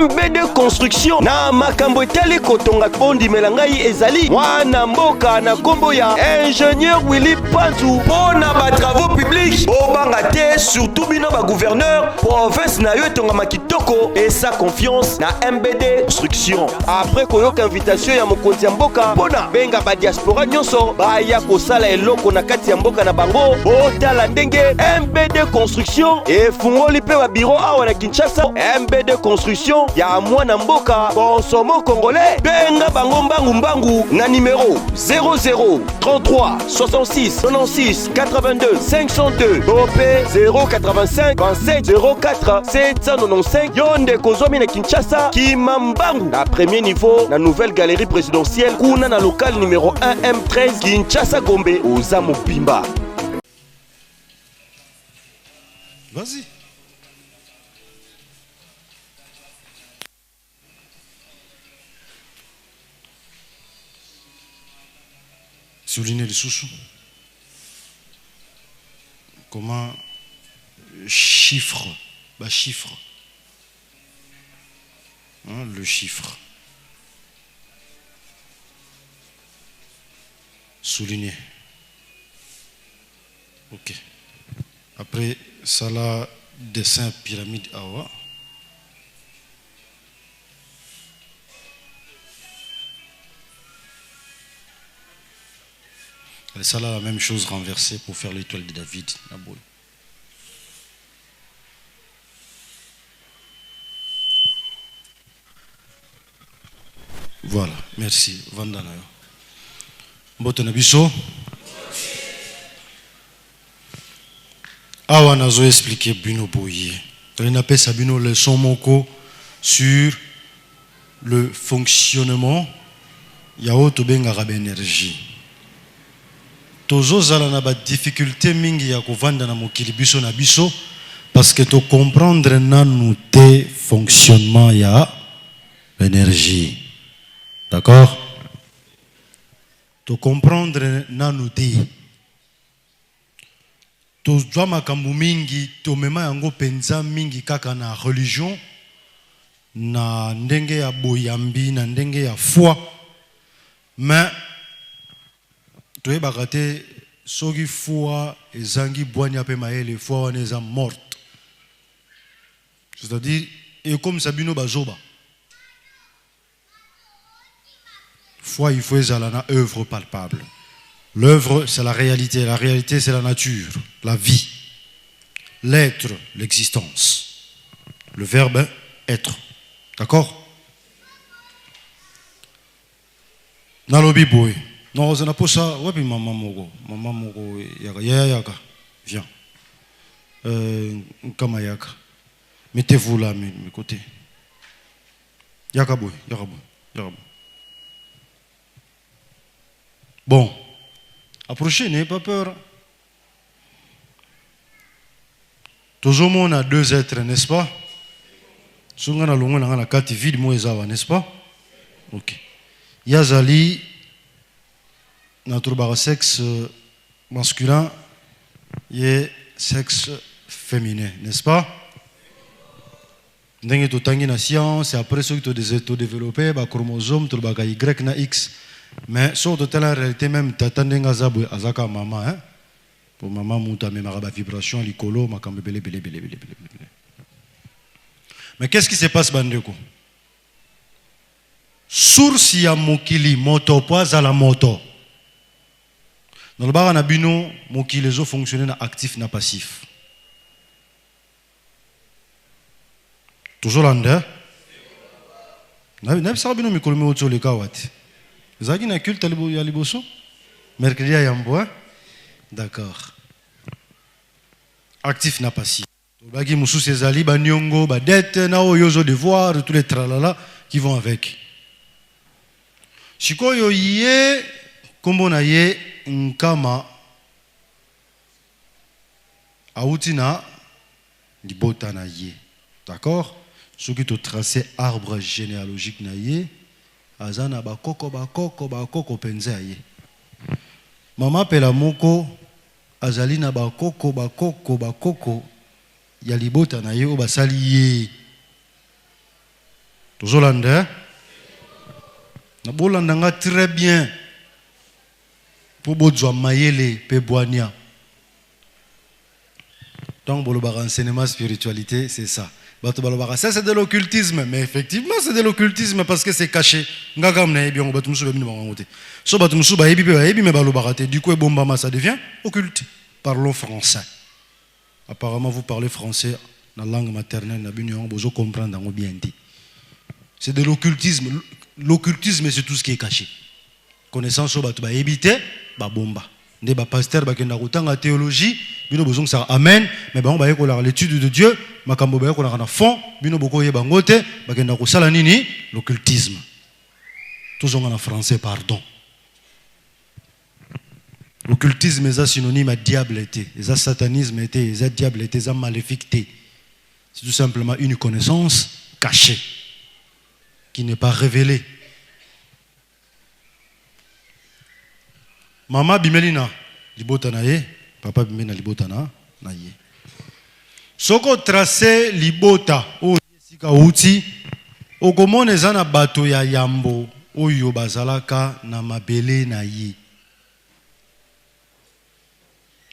MBD Construction na makambo etali kotonga bondi melangai ezali mwana mboka na kombo ya ingénieur Willy Pantu pona ba travaux publics obanga te surtout bino ba gouverneur province na yo etonga makitoko et sa confiance na MBD Construction. Après koyoka invitation ya mokonzi ya mboka pona benga ba diaspora nyonso baya kosala eloko na kati ya mboka na bango botala ndenge MBD Construction efungoli pe ba bureau awa na Kinshasa. MBD Construction ya mwana mboka consomo congolais benga bango mbangu na numéro 00 33 66 96 82 502 topé 085 27 04 795 yonde kozomi na Kinshasa Kimambangu na premier niveau na nouvelle galerie présidentielle kuna na local numéro 1 M13 Kinshasa Gombe oza mobimba. Vas-y. Souligner les sous-sous. Comment chiffre, bah chiffre. Hein, le chiffre. Souligner. Ok. Après, ça là, dessin pyramide awa. Et ça là, la même chose renversée pour faire l'étoile de David. Voilà, merci. Vandana. Mbote nabiso. Awa nazo expliquer bino boye. On appelle ça bino leçon moko sur le fonctionnement ya auto benga ba énergie. Tozozala na ba difficulté mingi ya kovanda na mokili biso na biso parce que to comprendre nanu te fonctionnement ya l'énergie. D'accord? To comprendre nanu te. To jwa makambu mingi to mema yango penza mingi kaka na religion na ndenge ya boyambi na ndenge ya foi. Mais tu es bagaté sogi foi ezangi boanya pe maele foi wana eza morte. C'est-à-dire et comme sabino bazoba. Foi il faut ezala œuvre palpable. L'œuvre c'est la réalité c'est la nature, la vie. L'être, l'existence. Le verbe être. D'accord? Nalobi boy. Non, je n'ai pas ça. Ouais, puis maman mogo, yaka, viens. Kamayaka. Mettez-vous là, mes côtés. Yaka boy. Bon, approchez, n'ayez pas peur. Toujours on a deux êtres, n'est-ce pas? Sungana longo na ngana kati vide mo ezawa, n'est-ce pas? Ok. Yazali notre sexe masculin et sexe féminin, n'est-ce pas? Ndenge to tangi na science et après ceux qui to développer ba chromosome to ba Y na X. Mais sur de telle réalité même tatandenga zabwe azaka maman hein. Pour maman muta me maraba vibration likolo makambe belé. Mais qu'est-ce qui se passe bandeko? Source ya mokili moto poids à la moto. Dans le bar, on a qui les eaux fonctionnent actif na passif. Toujours l'ande. N'a pas bino mikolome auto le kawat. Zagi na culte ya liboso. Mercredi à Yamboa. D'accord. Actif na passif. Bagi musu sezali ba nyongo ba dette na oyozo devoir tous les tralala qui vont avec. Shikoyo yé kombo na ye nkama autina libota na ye. D'accord? Ceux qui te tracé arbre généalogique na ye azana bakoko penza ye. Mama pela moko azali na bakoko ya libota na ye o basali ye. Tozolanda. Na bolanda très bien. Pour bodzwa mayele pe boania. Donc pour le enseignement spiritualité, c'est ça. Ça c'est de l'occultisme, mais effectivement c'est de l'occultisme parce que c'est caché. Du coup ça devient occulte. Parlons français. Apparemment vous parlez français dans la langue maternelle, vous comprenez bien dit. C'est de l'occultisme. L'occultisme c'est tout ce qui est caché. Connaissance au batu ba éviter ba bomba. Des pasteur bakenda kutanga théologie bino bozong ça amen mais ba ba ko l'étude de Dieu makambo ba ko na fond bino boko yeba ngote bakenda ko sala nini l'occultisme tozonga na français pardon. L'occultisme est synonyme à diableté, est satanisme est diableté, est maléficité. C'est tout simplement une connaissance cachée qui n'est pas révélée. Mama bimelina libota na ye, papa bimena libota na ye. Soko tracé libota o sika uti okomone zana bato ya yambo oyo bazalaka na mabele na ye.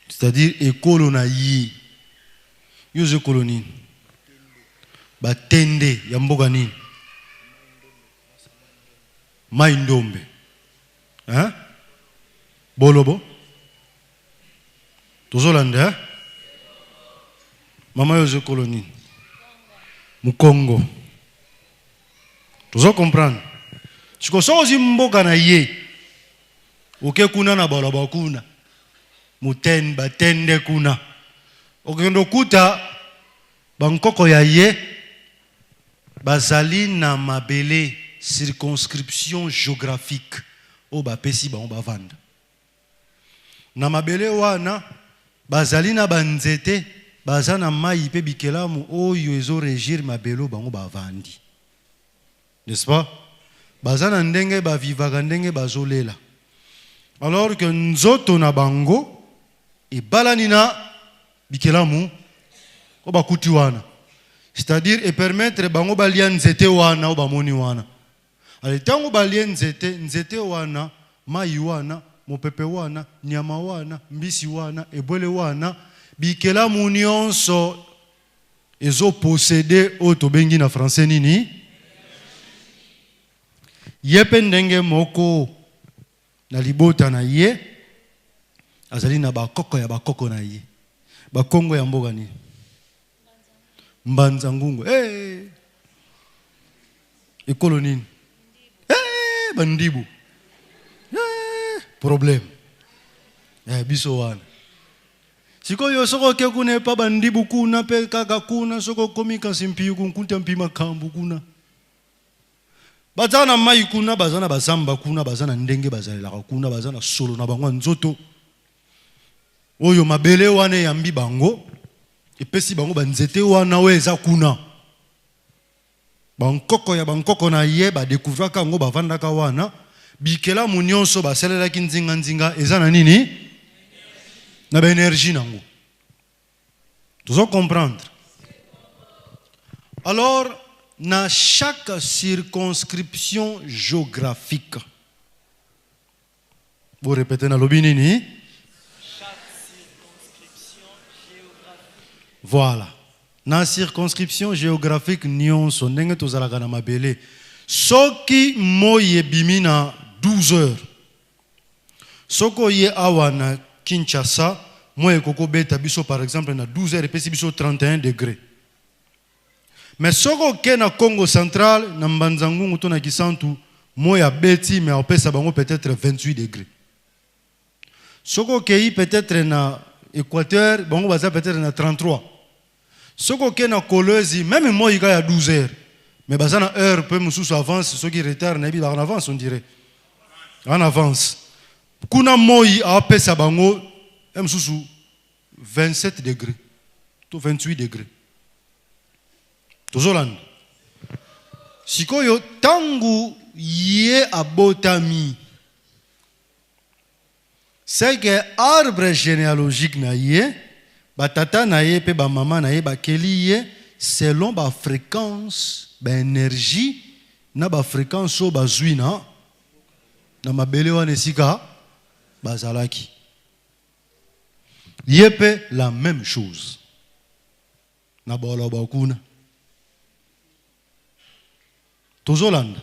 C'est-à-dire ekolo na ye. Yoze koloni batende ya mboka nini? Maindombe. Hein? Bolobo Tozolanda Mama yoze koloni Mukongo Tozo comprendre Chiko sozi mboka na ye Oke kuna na baloba kuna Muten batende kuna Oke ndo kuta Bankoko ya ye Bazali na mabele circonscription géographique O ba pesi ba on ba vanda na mabele wana bazali na banzete bazana mai pe bikelamu oyo ezo régir mabelo bango bavandi, n'est-ce pas? Bazana ndenge ba vivaka ndenge bazolela, alors que nzoto na bango e balanina bikelamu o bakuti wana, c'est-à-dire et permettre bango balia nzete wana o bamoni wana. Ale tango balia nzete wana mai wana mopepe wana, nyama wana, mbisi wana, ebole wana, bikela munionso ezo posséder oto bengi na français nini? Yepe ndenge moko na libota na ye, azali na bakoko ya bakoko na ye. Bakongo ya mboga ni Mbanza ngungu. Ekolo nini? Bandibu. Problème. Biso wana. Siko yo soko ke kuna pa bandibu kuna pe kaka kuna soko komika simpi kunkunta mpima kambu kuna. Bazana mai kuna bazana basamba kuna bazana ndenge bazalela kuna bazana solo na bango nzoto. Oyo mabele wana yambi bango epesi bango banzete wana weza kuna. Bankoko ya bankoko na ye ba découvrir ka ngo bavandaka wana. Bikela munionso baselela kinzinga nzinga ezana nini? Na ba énergie nango. Tu dois comprendre. Alors, dans chaque circonscription géographique, vous répétez dans l'obinini? Chaque circonscription géographique. Voilà. Dans circonscription géographique, nion son ndenge tozalaka na mabele. Soki moye bimina 12 heures. Soko ye awana Kinshasa, moye koko beta biso par exemple na 12 heures et puis biso 31 degrés. Mais soko ke na Congo central na Mbanzangungu to na Kisantu, moya beti mais opesa bango peut-être 28 degrés. Soko ke peut-être na Équateur, bango baza peut-être na 33. Soko ke na Kolwezi, même moye il y a 12 heures. Mais bazana heure peut mususu avance, ceux qui retardent na bi en avance on dirait. En avance. Kuna moi a pesa bango mususu 27 degrés. To 28 degrés. Tozoland. Sikoyo tangu ye abotami. C'est que arbre généalogique na ye, batata na ye pe ba maman na ye ba keli ye selon ba fréquence, ba énergie na ba fréquence o bazwi na mabele wana esika bazalaki. Yepe la même chose. Na bolo bakuna. Tozolanda.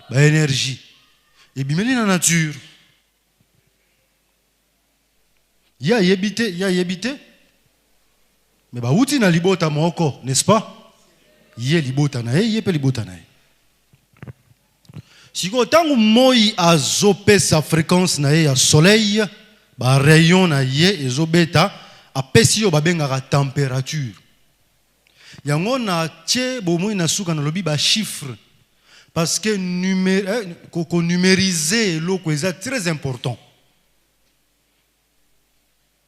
Ba énergie. Et bimeli na nature. Ya yebite. Mais ba uti na libota moko, n'est-ce pas? Ye libota na yepe libota na ye. Siko tangu moi azope sa fréquence na ye ya soleil, ba rayon na ye ezobeta apesi yo babengaka température. Yango na tie bomoi na suka na lobi ba chiffre parce que numériser loko eza très important.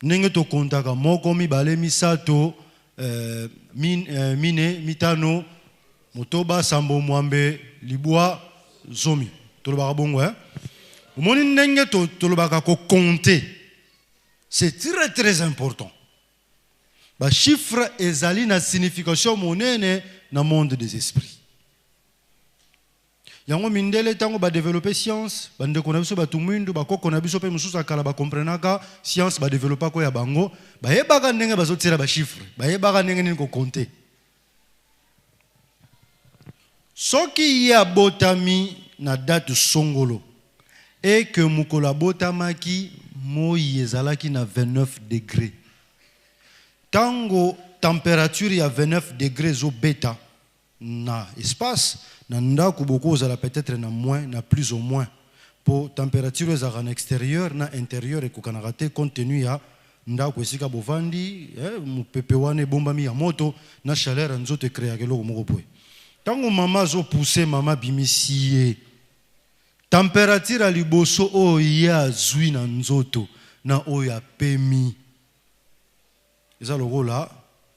Nenge to kontaka moko mibale misato mine mitano motoba sambo mwambe libwa zomi tolobaka bongo omoni ndenge tolobaka ko compter. C'est très très important. Ba chiffre ezali na signification monene na monde des esprits. Yango mindele tango ba développer science bande ko na biso ba tumundu ba koko na biso pe mususu akala ba comprenaka science ba développer ko ya bango ba yebaka ndenge bazotira ba chiffre ba yebaka ndenge nini ko compter. Soki ya botami na date songolo et que mukola botamaki moi ezalaki na 29 degrés. Tango température ya 29 degrés zo beta na espace na ndako boko zala peut-être na moins na plus ou moins pour température ezaka na extérieur na intérieur et kokanaka te compte tenu ya ndako esika bovandi mupepe wane bombami ya moto na chaleur nzoto créa keloko moko boye. Tango mama zo pousser mama bimisiye température a liboso o ya zui na nzoto na o ya pemi eza loko la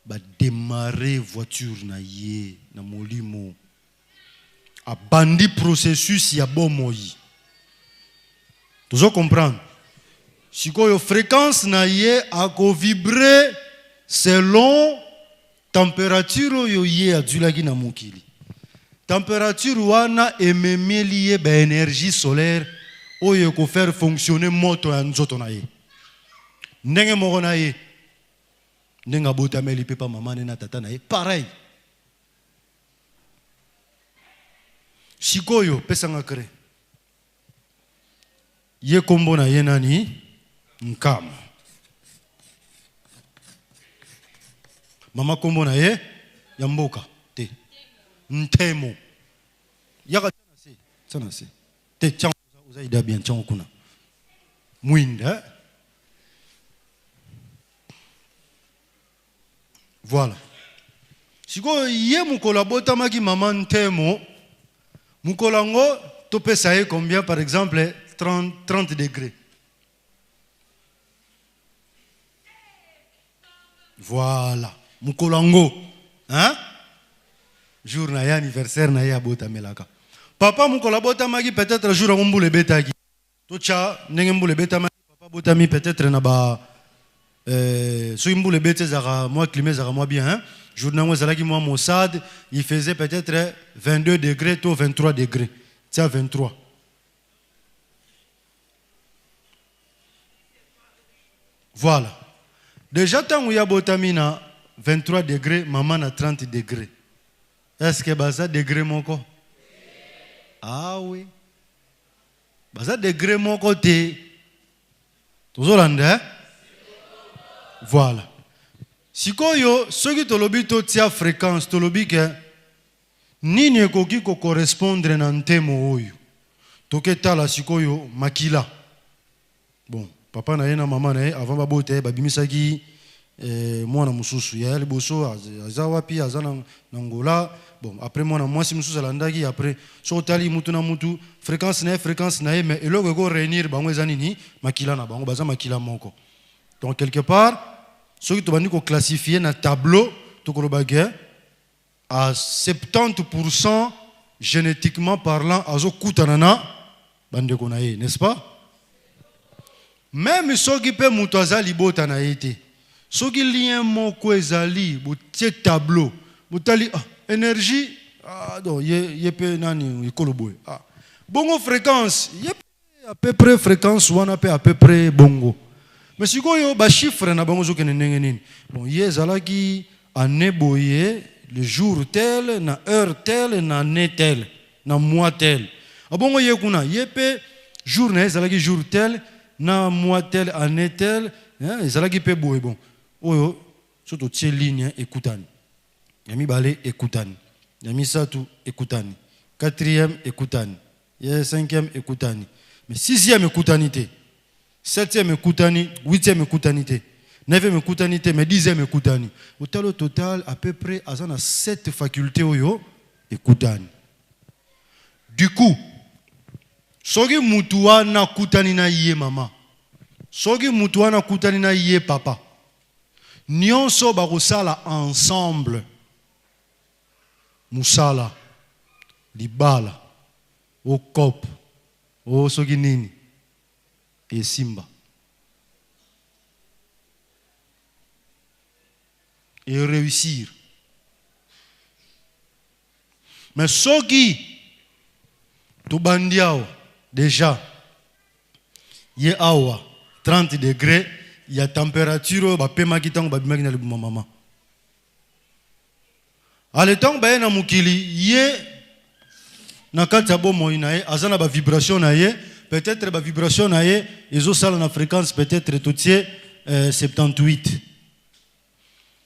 ba démarrer voiture na ye na molimo a bandi processus ya bomoi. Tozo comprendre sikoyo fréquence na ye a ko vibrer selon température yo ye adulaki na mokili. Température wana ememeli ye ba énergie solaire oyo ko faire fonctionner moto ya nzoto na ye. Ndenge moko na ye ndenge botameli pepa mama na tata na ye pareil. Sikoyo pesanga kre ye kombo na ye nani Nkama. Mama kombo na ye ya mboka te Ntemo yaka tsana se te chango uza ida bien chango kuna mwinda. Voilà. Siko ye mukola botamaki mama Ntemo mukolango topesa ye combien par exemple 30 degrés. Voilà. Mukolango hein jour na ya anniversaire na ya botamelaka. Papa mukola botamaki peut-être jour ngombu le betaki. Tocha ndenge mbule betamaki papa botami peut-être na ba so mbule bete zara moi climat zara moi bien hein. Jour na zalaki moi Mossad, il faisait peut-être 22 degrés ou 23 degrés. C'est à 23. Voilà. Déjà tant où il y a botamina 23 degrés, maman a 30 degrés. Est-ce que baza degré mon corps? Ah oui. Baza degré mon côté. Toujours là, voilà. Sikoyo, ceux qui tolobi to tia fréquence, tolobi ke nini ekoki ko correspondre na ntemo oyo. Toke tala sikoyo makila. Bon, papa na ye na mama na ye avant babote babimisaki mwana mususu ya liboso aza wapi aza na Angola. Bon, après mwana mwasi mususu alandaki après so tali mutu na mutu fréquence na ye mais eloko ko réunir bango eza nini makila na bango baza makila moko. Donc quelque part ceux qui ont classifié dans le tableau, à 70% génétiquement parlant, n'est-ce pas? Même ceux qui peuvent moutaza libota na été. Ceux qui lient mon tableau, énergie, Ah, donc, il peut nani, il coloboy. Ah. Bongo fréquence, il à peu près fréquence, ou à peu près bongo. Mais si vous avez des chiffres, bon, il y a qui année boye, le jour tel, na heure tel, na année tel, na mois tel. Ah bon, il y a jour jour tel, na mois tel, année tel, il y a qui peut boye bon. Oh, surtout ces lignes écoutani. Yami balé écoutani. Yami satou écoutani. Quatrième écoutani. Cinquième écoutani. Mais sixième écoutanité. Septième écoutani, huitième écoutanité, neuvième écoutanité, mais dixième écoutani. Au total, à peu près, à 7 facultés oyo écoutani. Du coup, sogi mutuwa na kutani na iye mama, sogi mutuwa na kutani na iye papa. Nyonso bakosala ensemble. Musala, libala, o kop, o sogi nini. Et Simba. Et réussir. Mais ce qui, tout bandiao, déjà, il y a 30 degrés, il y a température, il y a temps, il y a maman. À l'état, il y a mukili, il y a na vibration peut-être la vibration ils ont ça en fréquence peut-être tout 78.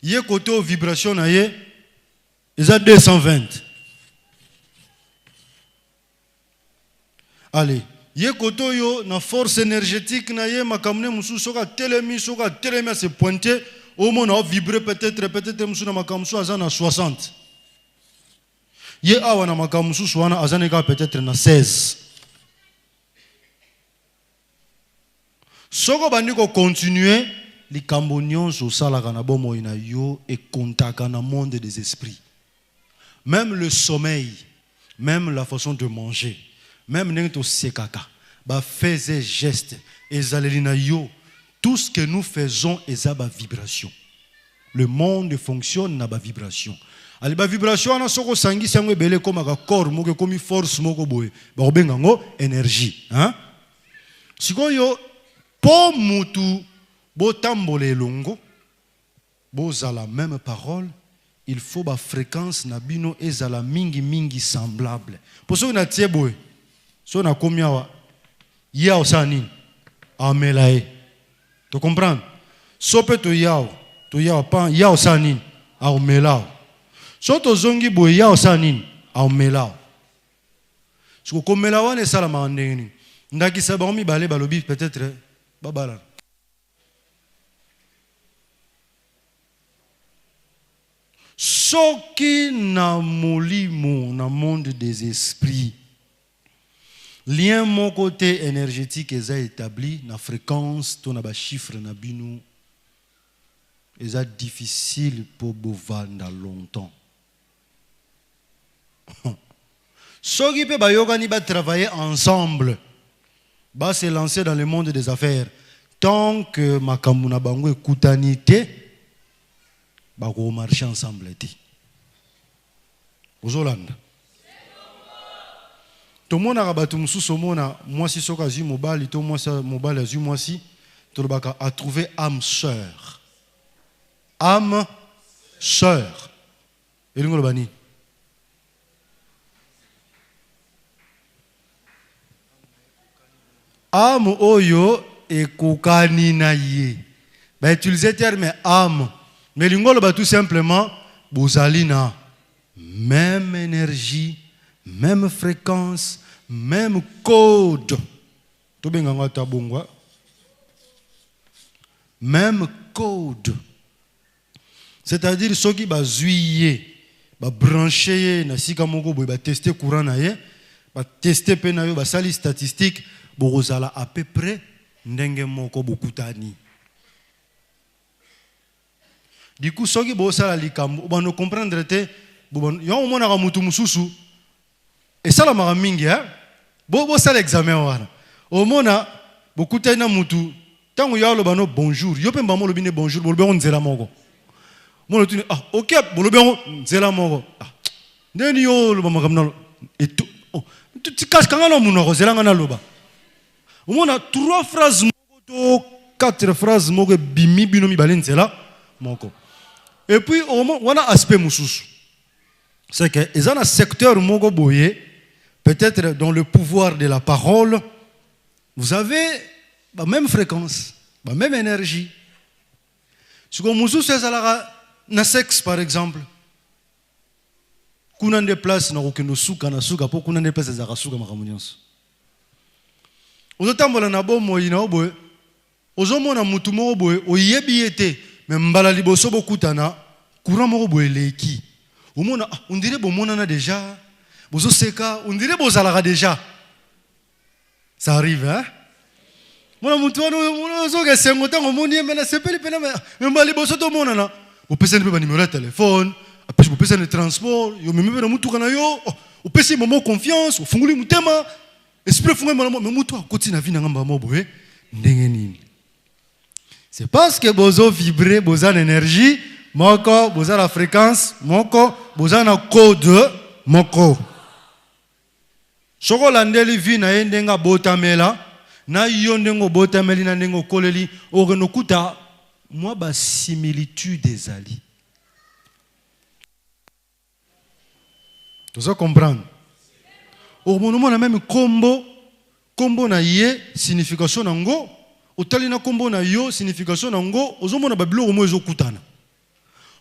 Il y a côté vibration ils ont 220. Allez, il y a côté na force énergétique makamne musu soka telemi c'est pointé au moins on vibrer peut-être musu na makamsu azana 60. Il y a awana makamsu soana azana peut-être na 16. Soko bandiko continuer les cambonions au salagana bomo ina yo et contact na monde des esprits. Même le sommeil, même la façon de manger, même n'ento sekaka, ba faisait geste, ezalelina yo, tout ce que nous faisons est à ba vibration. Le monde fonctionne na ba vibration. Ali ba vibration na soko sangi sangwe bele comme ka corps moko comme force moko boye. Ba obenga ngo énergie, hein? Sikoyo po mutu botambole longo bozala même parole, il faut ba fréquence na bino ezala mingi semblable. Pour ceux na tie boy, so na komia wa ya osani amelae. Tu comprends? So pe to yao pa ya osani amelao. So to zongi boy ya osani amelao. So komelawa ne sala ma ndeni. Ndaki sabaomi balé balobi peut-être babala. Soki na molimo na monde des esprits. Lien mon côté énergétique est établi na fréquence to na ba chiffre na binu. Est difficile pour bovanda longtemps. Soki pe ba yogani ba travailler ensemble. Ba se lancer dans le monde des affaires. Tant que makamuna bango ekutanité ba ko marcher ensemble ti. Ozolanda. To mona rabatu mususu mona mwasi soka zi mobali to mwasi mobali azu mwasi to baka a trouver âme sœur. Âme sœur. Elingo bani. Âme oyo ekokani na ye. Ba utiliser le terme âme. Mais l'ingolo ba tout simplement bozali na même énergie, même fréquence, même code. To benganga tabongwa. Même code. C'est-à-dire ceux qui ba zuiye, ba brancher na sika moko boy ba tester courant na ye, ba tester pe na yo ba sali statistique bozala à peu près ndenge moko bokutani. Du coup, ceux qui bossent à l'ikam, on comprendre te, yon mona ka mutu mususu, et ça la mara mingi hein, bossa l'examen wana. Au mona, bokutani na mutu, tango ya lo bano bonjour, yo pe mbamo lo bine bonjour, bolbe on nzela moko. Mono tuni ah ok, bolbe on nzela moko. Ah, ndeni yo loba makamna et tout tu caches quand on a roselanga na loba on a 3 phrases moko to 4 phrases moko bimi bino mi balenzela moko et puis on a aspect mususu c'est que ils ont un secteur moko boye peut-être dans le pouvoir de la parole vous avez la même fréquence la même énergie ce que mususu ezalaka na sexe par exemple kuna nde place na kokendo suka na suka po kuna nde place ezaka suka makambo nyonso ozotambola na bomoi na oboye ozomona mutu moko boye oyebi ye te me mbala liboso bokutana courant moko boye eleki omona on dirait bomonana déjà bozoseka on dirait bozalaka déjà ça arrive hein mona mutu wana ozoka sengo ntango omoni ye mena sepeli pena mbala liboso tomonana opesani mpe banimero ya telefone apesi bopesa na transport yo meme na mutuka na yo opesi momo confiance ofunguli mutema esprit fungwe mala me mutu akoti na vie na ngamba mo boye ndenge nini c'est parce que bozo vibrer boza na énergie moko boza la fréquence moko boza na code moko soko landeli vie na ye ndenga botamela na yo ndengo botameli na ndengo koleli okenokuta moi ba similitude ezali. Tu dois comprendre. Au moment où même combo na ye signification nango, otali na combo na yo signification nango, ozomona babilo omo ezokutana.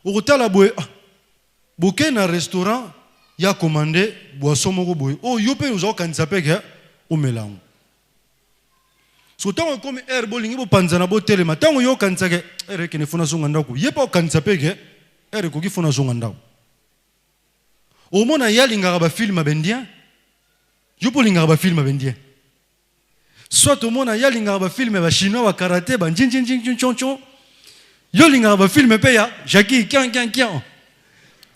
Okotala boye boke na restaurant ya commandé boisson moko boye. Oh yo pe ozo kanisa peke o melango. So tango comme air bowling bo panzana bo telema tango yo kanisa ke air ke ne fona songa ndako. Ye pa kanisa peke air ko ki fona songa ndako. Au moins, il y a des films bendien. Je peux lire des films bendien. Soit au moins, il y a des films chinois, karaté, jing jing jing jing chong chong. Yo lire des films peya, Jackie kian kian kian.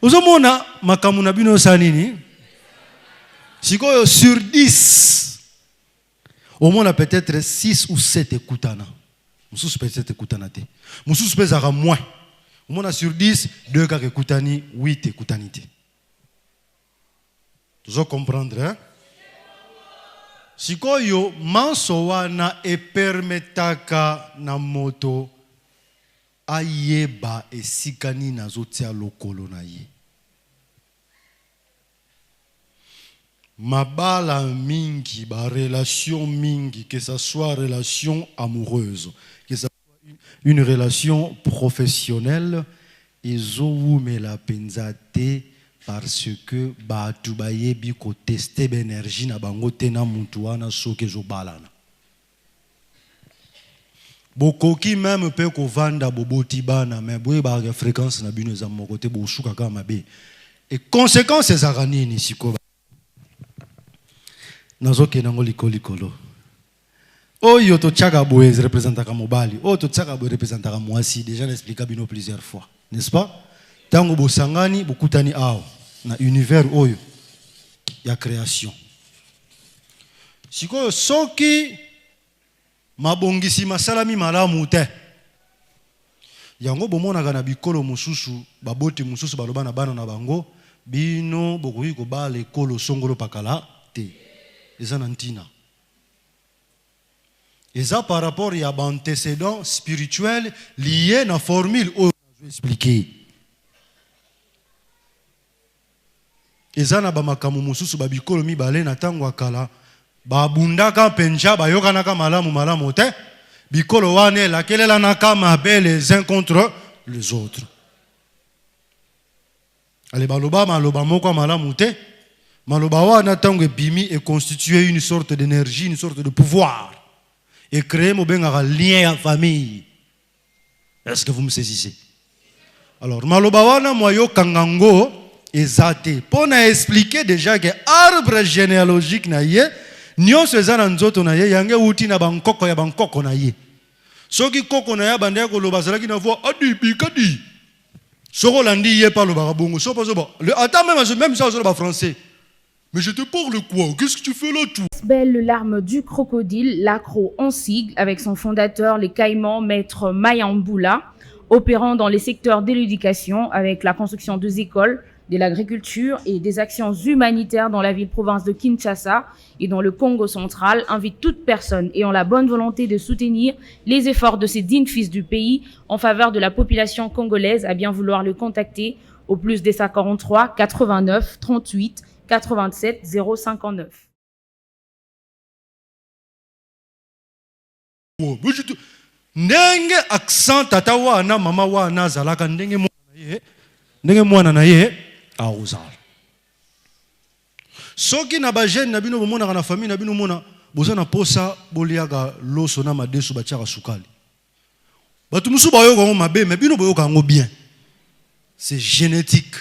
Au moins, makamuna bino sanini. Siko sur 10. Au moins, peut-être 6 ou 7 écoutana. Moussous peut-être écoutana te. Moussous peut-être moins. Au moins, sur 10, 2 cas écoutani, 8 écoutanité. Tu dois comprendre, hein? Si yo manso wana e permetaka na moto ayeba esikani na zotia lokolo na ye. Mabala mingi, ba relation mingi, que ça soit relation amoureuse, que ça soit une relation professionnelle, ezowu me la penzate parce que batu bayebi ko tester l'énergie na bango tena muntu wana soke zo balana. Bokoki même pe ko vanda boboti bana mais boye ba fréquence na bino za mokote bo shuka kama be. Et conséquences ezaka nini siko nazoke nango likolo. Oyo to tchaka boye représentaka mobali, oyo to tchaka boye représentaka mwasi, déjà l'expliqué bino plusieurs fois, n'est-ce pas? Tango bosangani bokutani awo na univers oyo ya création. Sikoyo soki mabongisi masalami malamu te. Yango bomonaka na bikolo mususu, baboti mususu baloba na bana na bango, bino bokoki kobala ekolo songolo pakala te. Eza na ntina. Eza par rapport ya antécédents spirituels liés na formule oyo je vais expliquer. Ezana ba makamu mususu ba bikolo mibale na tango akala ba bundaka penja ba yokanaka malamu te bikolo wane la kelela naka mabe les uns contre les autres. Ale baloba maloba moko malamu te maloba wana tango ebimi et constituer une sorte d'énergie, une sorte de pouvoir et créer mo benga lien en famille. Est-ce que vous me saisissez? Alors maloba wana moyo kangango ezate pour expliquer déjà que arbre généalogique na ye nyonso ezana nzoto na ye yange uti na bankoko ya bankoko na ye soki koko na ya bande ko loba zalaki na voix adi bikadi soko landi ye pa loba bongo so pas le attends même ça sur le français mais je te parle quoi, qu'est-ce que tu fais là tout? Belle larme du crocodile, l'accro en sigle avec son fondateur les Caïmans maître Mayamboula opérant dans les secteurs de l'éducation avec la construction de écoles, de l'agriculture et des actions humanitaires dans la ville-province de Kinshasa et dans le Congo central invite toute personne ayant la bonne volonté de soutenir les efforts de ces dignes fils du pays en faveur de la population congolaise à bien vouloir le contacter au plus des 43 89 38 87 059. Ndenge accent tata wana mama wana zalaka ndenge mwana na ye aozala soki na ba jeune na bino bomona na famille na bino mona boza na posa boliaga loso na madesu batiaka sukali batu musu bayoka ngo mabe mais bino boyoka ngo bien, c'est génétique.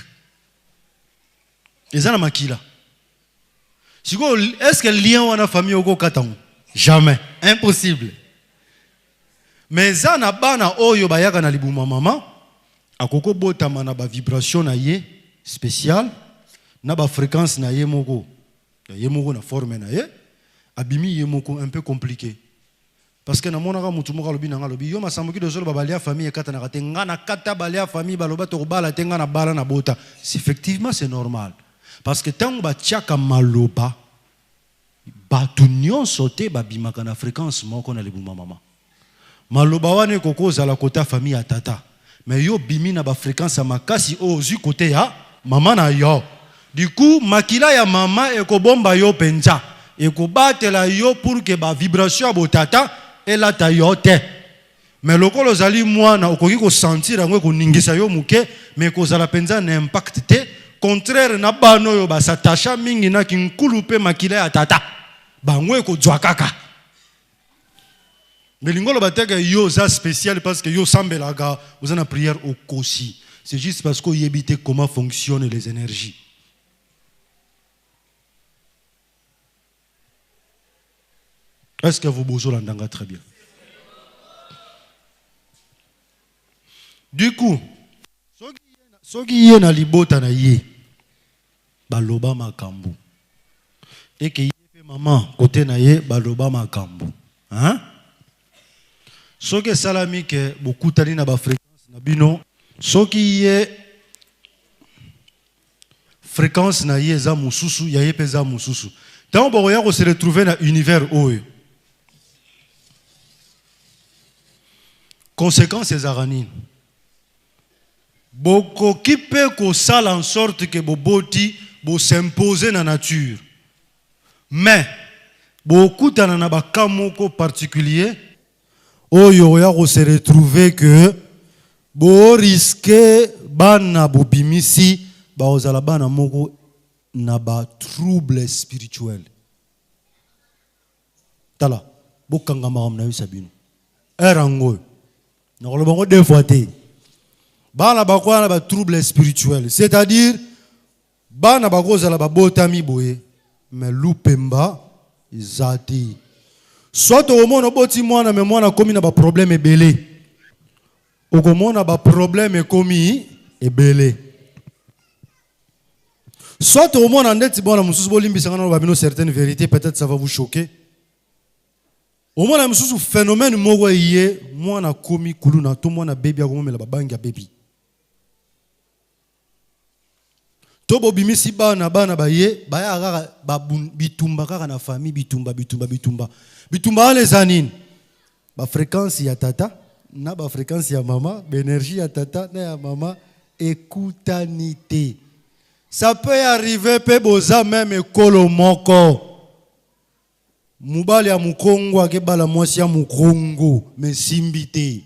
Eza na makila siko est-ce que lien wana famille oko katango jamais, impossible. Mais za na bana oyo bayaka na libuma mama akoko botama na ba vibration na ye spécial na ba fréquence na ye moko na forme na ye abimi ye moko un peu compliqué parce que na mona ka mutu moko lobi na ngalobi yo masamboki dozolo babalia famille kata na katenga na kata balia famille baloba to bala tenga na bala na bota, effectivement c'est normal parce que tango ba tiaka maloba batu nyonso te babimaka na fréquence moko na libuma mama maloba wane koko zala kota famille ya tata mais yo bimi na ba fréquence makasi o zu côté ya mama na yo, du coup makila ya mama ekobomba yo penza ekobatela yo pour que ba vibration bo tata elata yo te, mais lokolo zali mwana okoki ko sentir ngo ko ningisa yo muke mais ko zala penza na impact te, contraire na bano yo ba satasha mingi na kinkulu pe makila ya tata bangwe ko dzwa kaka. Mais l'ingolo batega yo za spécial parce que yo sambelaga vous en a prière au kosi. C'est juste parce que y habite comment fonctionnent les énergies. Est-ce que vous bozo l'andanga très bien? Du coup, soki ye na libota na ye baloba makambu et que ye maman côté na ye baloba makambu, hein? Soki salami ke beaucoup tani na ba fréquence na bino soki ye fréquence na ye za mususu ya ye peza mususu tant boya ko se retrouver na univers oyo conséquence ezarani boko kipe ko sala en sorte que boboti bo s'imposer na nature mais beaucoup tana na ba kamoko particulier oyo ya ko se retrouver que bo risquer bana bobimisi ba ozala bana moko na ba trouble spirituel tala bokanga maram na yusabino erango na ko lobango deux fois te bana ba kwa na ba trouble spirituel, c'est-à-dire bana ba kozala ba botami boye mais lupemba izati soit au monde boti mwana mais mwana komi na ba problème ebele okomona ba problème komi ebele soit au monde ndeti bona mususu bolimbisa ngana ba bino certaines vérités, peut-être ça va vous choquer. Au moins mususu phénomène moko yé mwana komi kuluna to mwana baby akomela ba banga baby to bobimisi bana baye baya kaka bitumba kaka na famille bitumba les anines ba fréquence ya tata na ba fréquence ya mama, ba énergie ya tata na ya mama écoutanité. Ça peut arriver pe boza même ekolo moko mubali ya mukongo akebala mwasi ya mukongo mais simbité.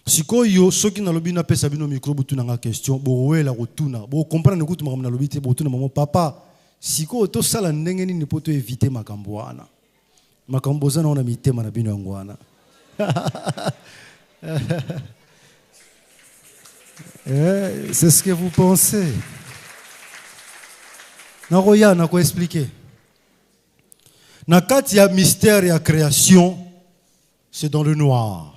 Sikoyo soki na lobi na pesa bino micro butu na question bo wela rotuna bo comprendre kutu makambo na lobi te bo tuna maman papa sikoyo to sala ndenge nini poto éviter makambo wana makambo zana ona mitema na bino yango wana c'est ce que vous pensez. Na roya na ko expliquer na kati ya mystère ya création c'est dans le noir.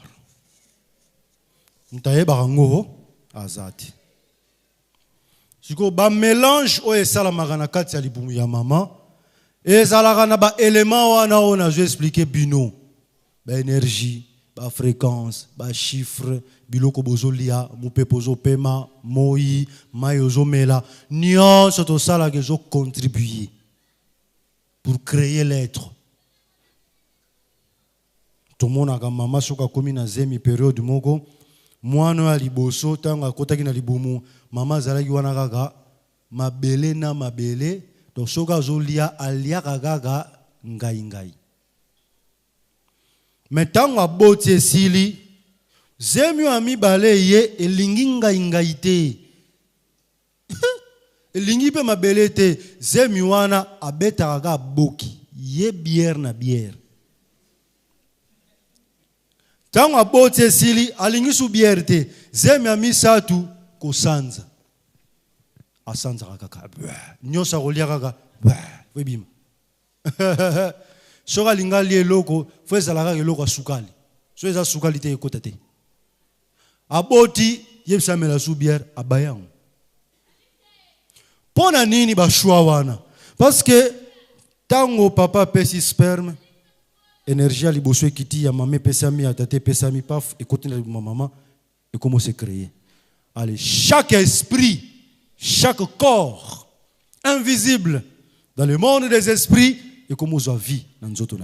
Ntaye barango azati. Siko ba mélange o esala magana kati ya libumu ya mama ezalaka na ba élément wana ona je expliquer bino ba énergie ba fréquence, ba chiffre, biloko bozolia, mupe pozo pema, moi, mayozo mela, nyonso to sala que zo contribuer pour créer l'être. Tout le monde a maman soka komi na zemi période moko, mwana ya liboso tanga kotaki na libumu, mama zalaki wana kaka mabele na mabele, donc soka zolia alia kaka ngai ngai. Maintenant à botie sili zemi ami balé ye elingi ngai ngai te elingi pe mabele te zemi wana abeta ga boki ye bière na bière tango a botie sili alingi su bière te zemi ami satu ko sanza asanza kaka nyosa kolia kaka webima soka lingali eloko fo ezalaka eloko asukali so eza sukali te ekota te aboti yebisamela su bière abayango pona nini bashwa wana parce que tango papa pesi sperme énergie ya liboso ekiti ya mama pesami ya tate pesami paf ekoti na maman et comment se créer. Allez, chaque esprit, chaque corps invisible dans le monde des esprits et comment on vie dans notre vie.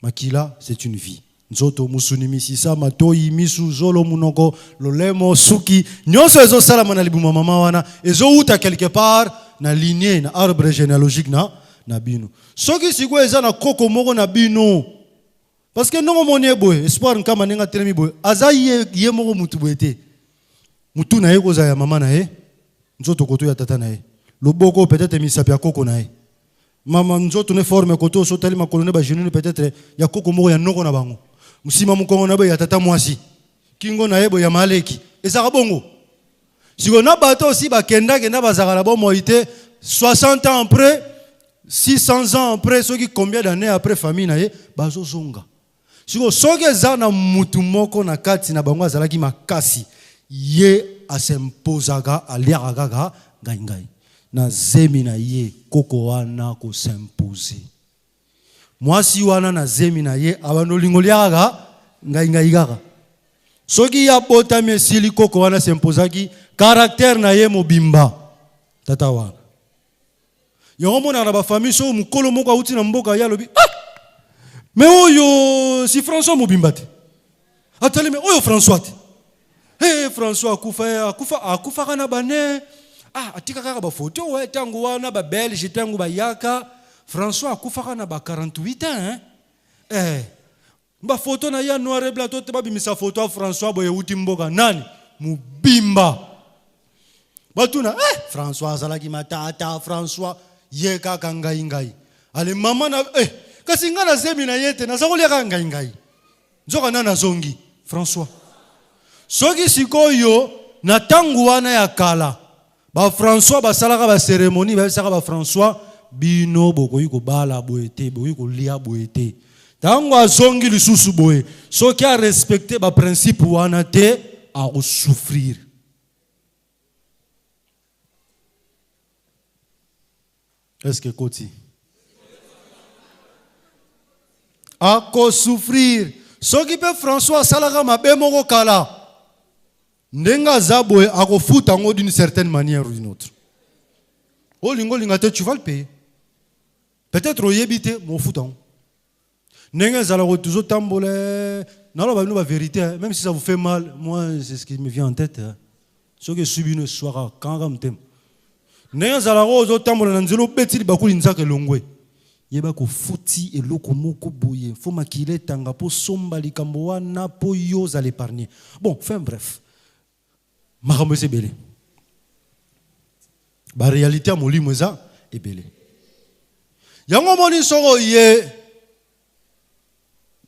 Makila, c'est une vie. Nzoto musunimi sisa matoi misu zolo munoko lolemo suki nyonso ezo sala mana libuma mama wana ezo uta quelque part na lignée na arbre généalogique na bino soki siko eza na koko moko na bino parce que non monie boy espoir nkama nenga telemi boy azaye ye moko mutu boyete mutu na ye koza ya mama na ye nzoto koto ya tata na ye loboko peut-être misapi ya koko na ye mama nzoto ne forme koto so tali makolo ne ba genou peut-être ya koko moko ya noko na bango musima mukongo na be ya tata mwasi kingo na yebo ya maleki ezaka bongo siko na bato aussi bakenda kenda bazaka na bomo ite 60 ans après 600 ans après soki combien d'années après famille na ye bazo zonga siko soki ezana mutu moko na kati na bango azalaki makasi ye asempozaga aliaka ngai ngai na zemi na ye koko wana ko s'imposer mwasi wana na zemi na ye abanolingo liaka ngai ngai kaka soki ya botami esili koko wana sempozaki caractère na ye mobimba tata wana yango mona na ba famille so mukolo moko auti na mboka ya lobi mais oyo si François mobimba te atali mais oyo François te François akufa kana bane atika kaka ba photo wa tango wana ba belge tango ba yaka François akufa na ba 48 ans ba photo na ya noir et blanc to ba bimisa photo François boye uti mboka nani mubimba batuna François azalaki matata François ye kaka ngai ngai ale mama na kasi ngana zemi na yete na zakoli kaka ngai ngai nzoka nana zongi François soki sikoyo na tangu wana ya kala ba François basalaka ba cérémonie ba saka ba François bino bokoyi ko bala boete bokoyi ko lia boete tango azongi lisusu boye soki a respecter ba principe wana te a souffrir est-ce que koti a ko souffrir soki pe François salaka mabe moko kala ndenga zaboye a ko futa ngo d'une certaine manière ou d'une autre olingo lingate tu vas le payer peut-être oyebite mo futa ndenga zala ko toujours tambole nalo ba no vérité même si ça vous fait mal moi c'est ce qui me vient en tête soki subino soira kanga mtem ndenga zala ko zo tambole na nzelo betili bakuli nzaka longwe yeba ko futi eloko moko boye fo makile tanga po somba likambo wana po yo za l'épargner bon enfin bref makambo c'est belé ba réalité molimo za ebele yango moni soko ye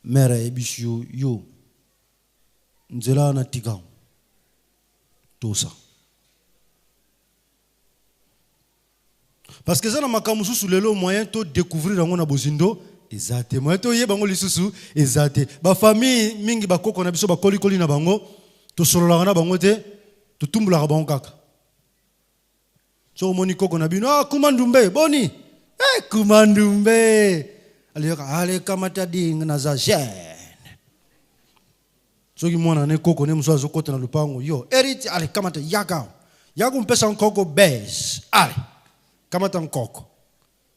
mera ebisio yo nzela na tika tosa parce que ça na makamu susu lelo moyen to découvrir yango na bozindo ezate moyen to ye bango lisusu ezate ba famille mingi ba koko na biso ba koli na bango to solola na bango te to tumbula bango kaka so moni koko na bino kumandumbe boni kumandumbe ale kamata ding na za jeune soki mwana ne koko ne muso azokota na lupango yo eriti ale kamata yaka yako mpesa nkoko base ale kamata nkoko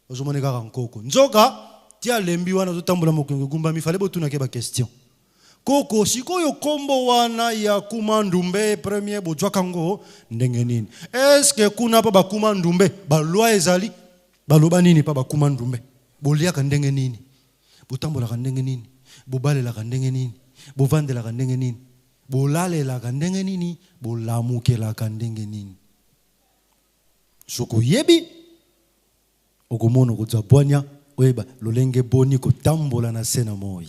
ozomone kaka nkoko nzoka tia lembi wana zotambola mokongo gumba mifale botuna ke ba question koko sikoyo kombo wana ya kumandumbe premier bojwa kango ndenge nini eske kuna pa bakumandumbe balwa ezali baloba nini pa bakumandumbe boliaka ndenge nini botambola ka ndenge nini bobalela ka ndenge nini bovandela ka ndenge nini bolalela ka ndenge nini bolamukela ka ndenge nini soko yebi okomona kotsabwanya oyeba lolenge boni kotambola na sena moi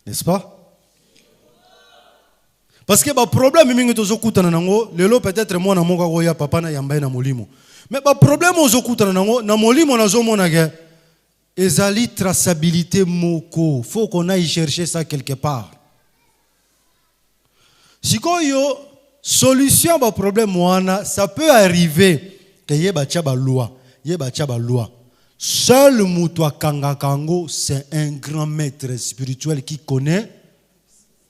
n'est-ce pas? Parce que le problème mingi tozokutana nango lelo peut-être moi na moka koya papa na yamba na molimo mais le problème ozokutana nango na molimo nazomona ke ezali traçabilité moko faut qu'on aille chercher ça quelque part sikoyo solution ba problème wana ça peut arriver que yeba tchaba loi seul muto kanga kango c'est un grand maître spirituel qui connaît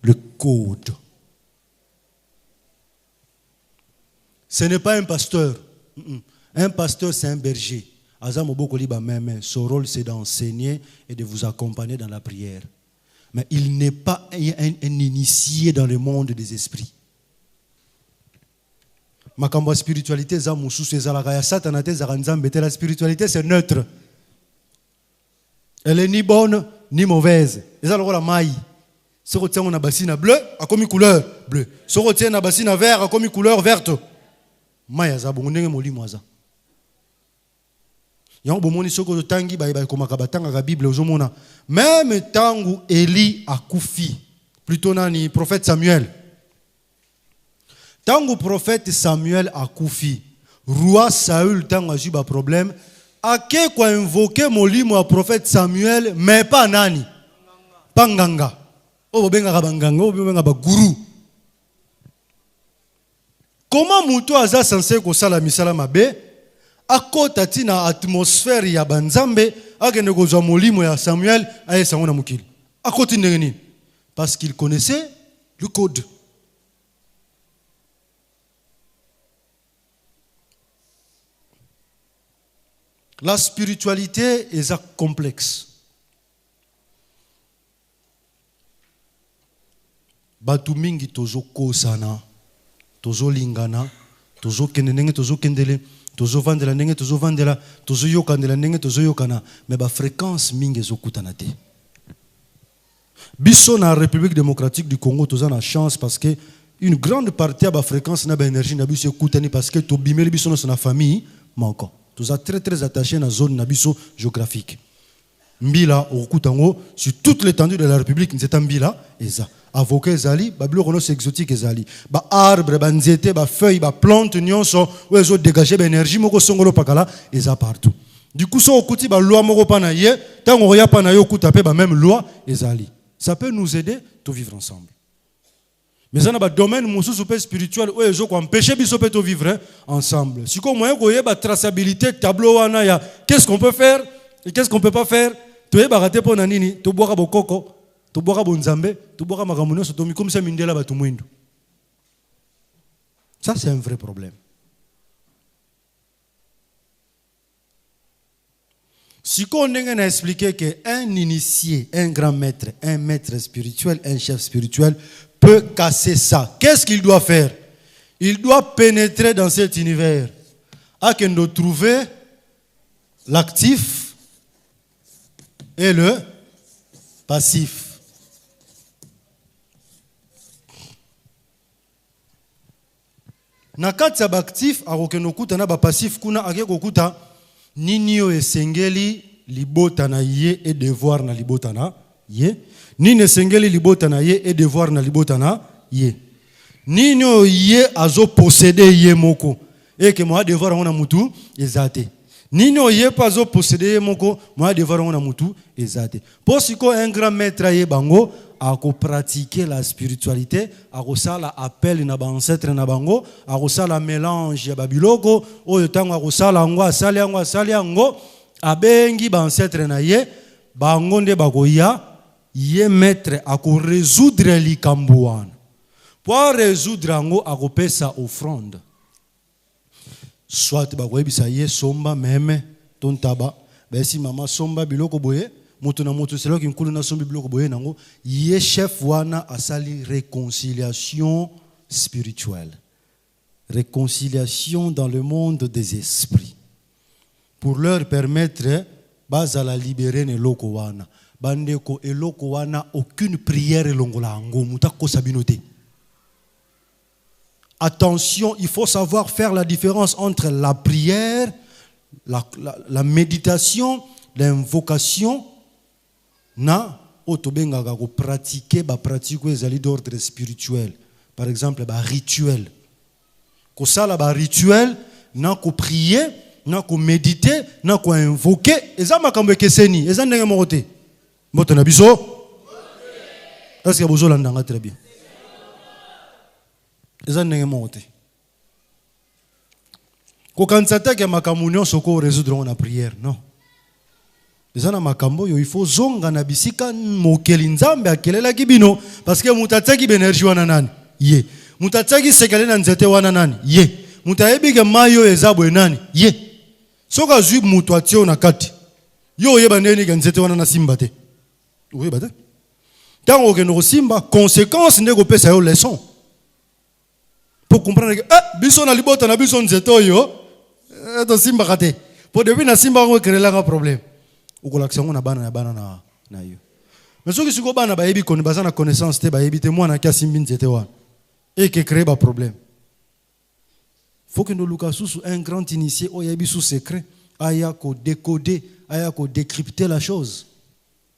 le code. Ce n'est pas un pasteur. Un pasteur, c'est un berger. Son rôle, c'est d'enseigner et de vous accompagner dans la prière. Mais il n'est pas un initié dans le monde des esprits. La spiritualité, la spiritualité, c'est neutre. Elle est ni bonne, ni mauvaise. Et ça, la maille. Si on tient une bassine bleue, a comme couleur bleue. Si on tient une bassine verte, a comme couleur verte. Maya za bongonenge molimo aza. Yango bomoni soko tangi ba komaka batanga ka Bible ozomona. Même tangu Eli akufi. Plutôt nani prophète Samuel. Tangu prophète Samuel akufi. Roi Saül tangu a eu ba problème. Ake kwa invoquer molimo a prophète Samuel mais pas nani. Panganga. O benga banganga, o benga ba guru. Comment muto aza censé ko sala misala mabe akota tina atmosphère ya banzambe akende ko zwa molimo ya Samuel ayesango na mukili akoti ndenge nini parce qu'il connaissait le code. La spiritualité est complexe. Batu mingi tozo kosana tozo lingana, tozo kendenge, tozo kendele, tozo vandela nenge, tozo vandela, tozo yokandela nenge, tozo yokana, mais ba fréquence mingi ezokutana te. Biso na République démocratique du Congo toza na chance parce que une grande partie de la fréquence na ba énergie na biso ekutani parce que to bimeli biso na famille manko. Toza très attaché na zone na biso géographique. Mbila okutango sur toute l'étendue de la République nzeta mbila eza. Avocat ezali, ba biloko nyonso exotique ezali. Ba arbre, ba nzete, ba feuille, ba plante nyonso où ezo dégager ba énergie moko songolo pakala eza partout. Du coup so okuti ba loi moko pa na ye, tango oya pa na yo okuta pe ba même loi ezali. Ça peut nous aider à vivre ensemble. Mais ça na ba domaine mosusu pe spirituel où ezo ko empêcher biso pe to vivre ensemble. Si ko moyen ko yeba traçabilité tableau wana ya qu'est-ce qu'on peut faire et qu'est-ce qu'on peut pas faire, to yeba raté po na nini, to boka bokoko. Ça, c'est un vrai problème. Si on a expliqué qu'un initié, un grand maître, un maître spirituel, un chef spirituel peut casser ça, qu'est-ce qu'il doit faire? Il doit pénétrer dans cet univers afin de trouver l'actif et le passif. Na kati ya actif akokenokuta na ba passif kuna akekokuta nini yo esengeli libota na ye et devoir na libota na ye nini esengeli libota na ye et devoir na libota na ye nini yo ye azo posséder ye moko et que moi devoir ngona mutu ezate nini yo ye pa azo posséder ye moko moi devoir ngona mutu ezate posiko un grand maître ye bango à pratiquer la spiritualité, à la appel na ba ancêtre na bango, à la mélange ya babiloko, o yotango à la ngwa sali ango, abengi ba ancêtre na ye, bango nde bakoya, ye maître à résoudre likambuan. Pour résoudre ango akope sa offrande. Soit ba koyebisa ye somba meme ton taba. Ben si mama somba biloko boye, moto na moto selo ki nkulu na sombi biloko boye nango, ye chef wana asali réconciliation spirituelle. Réconciliation dans le monde des esprits. Pour leur permettre bazala libérer ne loko wana. Bandeko eloko wana aucune prière elongola ango mutako sabinote. Attention, il faut savoir faire la différence entre la prière, la méditation, l'invocation, na otobenga ko pratiquer ba pratique ezali d'ordre spirituel. Par exemple, ba rituel. Ko sala ba rituel, na ko prier, na ko méditer, na ko invoquer, eza makambo ekeseni, eza ndenge moko te. Mboto na biso? Est-ce que bozo landanga très bien? Eza ndenge moko te. Ko kansata ke makambo nyonso ko résoudre na prière, non. Eza na makambo yo il faut zonga na bisika mokeli nzambe akelela kibino parce que mutataki benergie wana nani? Ye. Mutataki sekele na nzete wana nani? Ye. Mutayebi ke mayo ezabwe nani? Ye. Soka zui mutu atio na kati. Yo yeba ndeni ke nzete wana na simba te. Oui, bah, tant que nous simba, conséquence n'est que pesa yo leçon. Pour comprendre que bison na libota na bison zeto yo, to simba kate. Pour depuis na simba on créer un problème. Ou ko l'action na bana na yo. Mais ceux qui sont bana ba yebi connaît bazana connaissance te ba yebi te moi na kia simbin zeto wa. Et que crée ba problème. Faut que nous lukasu sous un grand initié o yebi sous secret, aya ko décoder, aya ko décrypter la chose.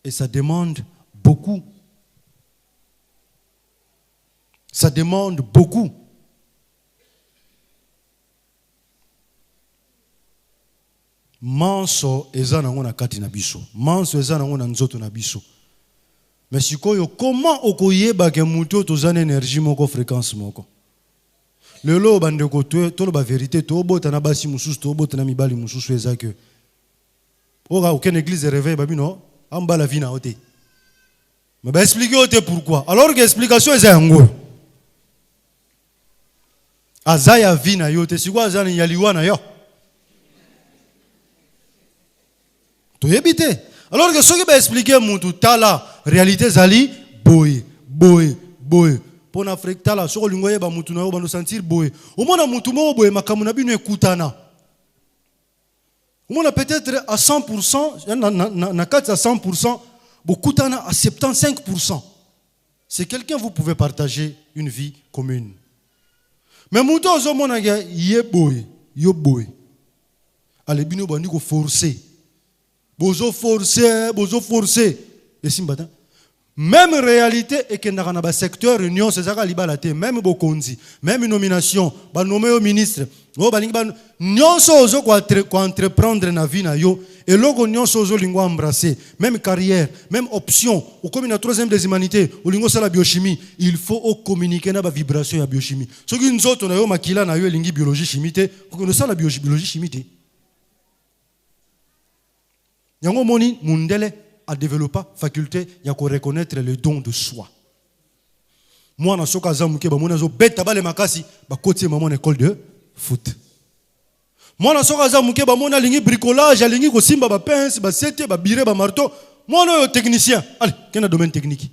Et ça demande beaucoup. Ça demande beaucoup. Manso eza nango na kati na biso. Manso eza nango na nzoto na biso. Mais sikoyo comment okoyeba ke muto tozana énergie moko fréquence moko. Lelo bandeko to ba vérité to bota na basi mususu to bota na mibali mususu eza que oka aucune église réveille babino. Amba la vie na ote. Mais ben expliquer ote pourquoi. Alors que l'explication est un ngolo. Azaya vie na yote. Si quoi azana yaliwa na yo. To yebite. Alors que ce qui va expliquer mutu tala réalité zali boy. Pour n'Afrique tala soko lingoye ba mutu na yo ba no sentir boy. Au moins na mutu mo boy makamu na bino ekutana. On a peut-être à 100%, na 4 à 100%, beaucoup à 75%. C'est quelqu'un vous pouvez partager une vie commune. Mais mouton au monde yé boy, yo boy. Allez bino bandi ko forcer. Bozo forcer. Et simbata. Même réalité et que dans le secteur union c'est ça libalate même bokonzi même nomination ba nommé au ministre o ba lingi nyonso ozo ko entreprendre na vie na yo et logo nyonso ozo lingo embrasser même carrière même option au comme na troisième des humanités au lingo sala biochimie il faut communiquer na ba vibration ya biochimie ce qui nzoto na yo makila na yo lingi biologie chimie te ko no sala biologie chimie te yango moni mundele à développer faculté ya ko reconnaître le don de soi. Moi na soka zamuke ba mona zo beta bale makasi ba kotie maman école de foot. Moi na soka zamuke ba mona lingi bricolage lingi ko simba ba pince ba sete ba bire ba marteau. Moi no technicien. Allez, quel domaine technique.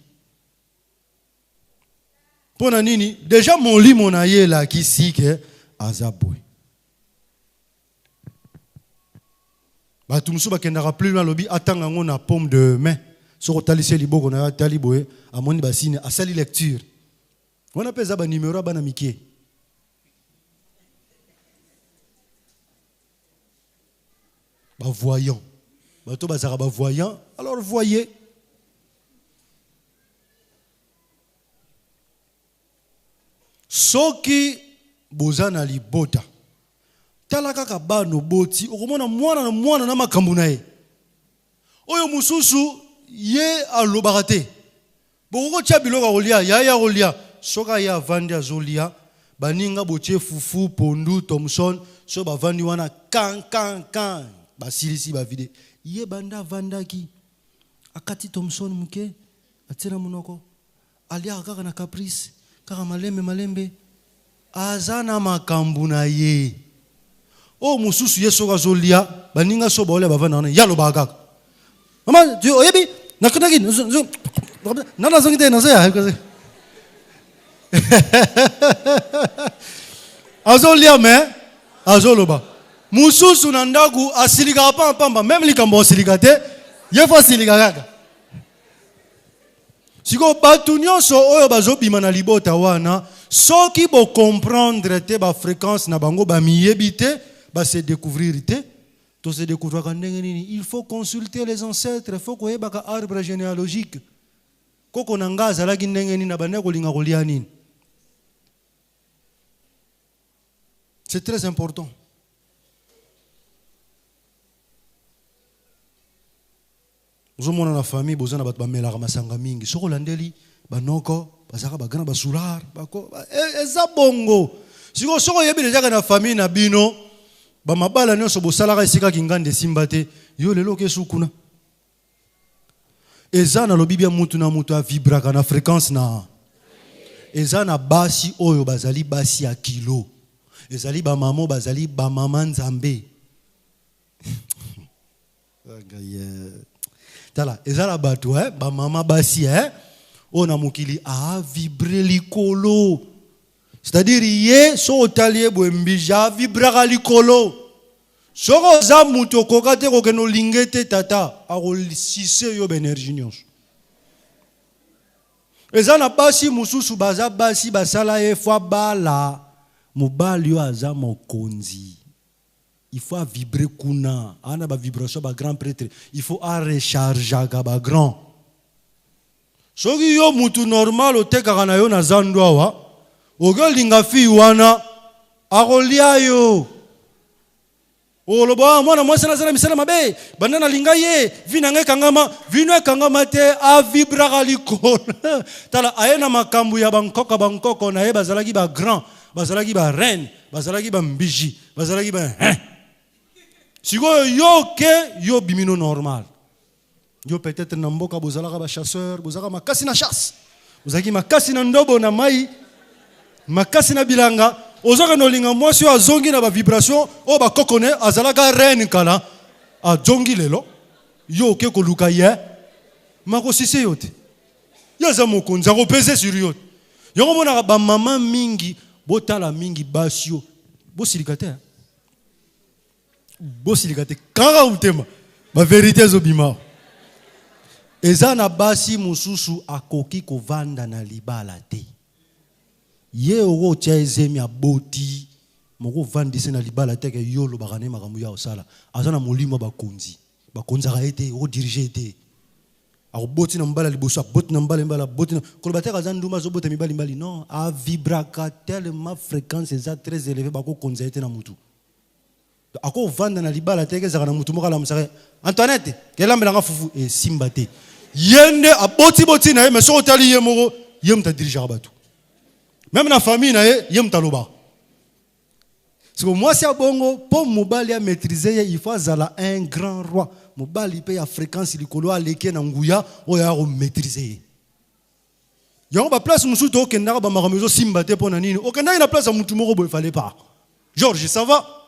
Pona nini déjà mon lit mon aye là qui si que azaboy. Batumsu bakendaka plus loin lobby atanga ngona pomme de main sur talise liboko na taliboé amoni basine asali lecture on appelle ça ba numéro bana mikie ba voyant bato bazara ba voyant alors voyez soki bozana libota talaka ka bano boti okomona mwana na makambo na ye oyo mususu ye alobaka te boko tia biloko kolia ya kolia soka ya vandi azolia baninga botie fufu pondu Thomson so bavandi wana kan basilisi bavide ye banda vandaki akati Thomson muke atira munoko alia kaka na caprice kaka malembe azana makambu na ye o mususu yeso kazolia baninga so baola bavana na yalo bakaka mama tu oyebi nakutaki nana zongite na saya kaze azolia me azoloba mususu na ndaku asilika pamba même likambo asilika te yefo asilika kaka siko batu nyonso oyo bazobima na libota wana soki bo comprendre te ba fréquence na bango ba miyebi te ba se découvrir te to se découvrir ka ndenge nini il faut consulter les ancêtres, il faut koyeba ka arbre généalogique koko na nga azalaki ndenge nini na bande kolinga kolia nini. C'est très important. Ozomona na famille bozana bat bamelaka masanga mingi soko landeli banoko bazaka bagana basular bako eza bongo siko soko yebi déjà na famille na bino ba mabala nyonso bosalaka esika kingande simba te yo lelo ke sukuna eza na lobi bia mutu na mutu a vibraka na fréquence na eza na basi oyo bazali basi ya kilo ezali ba mamo bazali ba mama nzambe tala ezala batu ba mama basi ona mukili a vibrer likolo, c'est-à-dire ye so otalier boembija vibrera likolo soko za muto kokate kokeno lingete tata akolisise yo benergie nyonso ezana basi mususu baza basi basala ye fois bala mobali yo aza mokonzi. Il faut vibrer kuna, ana ba vibration ba grand prêtre, il faut a recharger ba grand. Soki yo mutu normal oteka na yo na zandwa wa, ogo linga fi wana akolia yo. Oloba mwana mwasa na zala misala mabe, banana linga ye, vina nge kangama, vino kangama te a vibra likolo. Tala ayena makambu ya Bangkoko na ye bazalaki ba grand, bazalaki ba reine, bazalaki ba mbiji, bazalaki ba siko yo ke yo bimino normal. Yo peut-être na mboka bozalaka ba chasseur, bozalaka makasi na chasse. Bozalaki makasi na ndobo na mai, makasi na bilanga. Ozaka no linga mwasi wa zongi na ba vibration, o ba kokone azalaka reine kala. A zongi lelo. Yo ke ko luka ye. Mako sise yote. Yo za mokonza ko peser sur yote. Yo mona ba mama mingi, botala mingi basio. Bo silikate. Bosilikate kanga utema ba vérité zobima eza na basi mususu akoki kovanda na libala te ye ogo chaezemi aboti moko vandise na libala te ke yolo bakane makambo ya osala azana molimo bakonza ete o diriger ete akoboti na mbala liboso aboti na mbala boti na kolobate kaza nduma zobota mibali non a vibraka tellement fréquence eza très élevée bako konza ete na mutu ako vanda na libala teke zaka na mutu mokala musare Antoinette kelambela nga fufu e simba te yende aboti na ye mais so otali ye moko ye mta diriger batu même na famille na ye mtaloba siko mwasi ya bongo po mobali ya maîtriser ye il faut azala un grand roi mobali pe ya fréquence likolo aleke na nguya oyo ya ko maîtriser ye yango ba place musu to okendaka ba makamezo simba te pona nini okendaki na place ya mutu moko boye fallait pas Georges ça va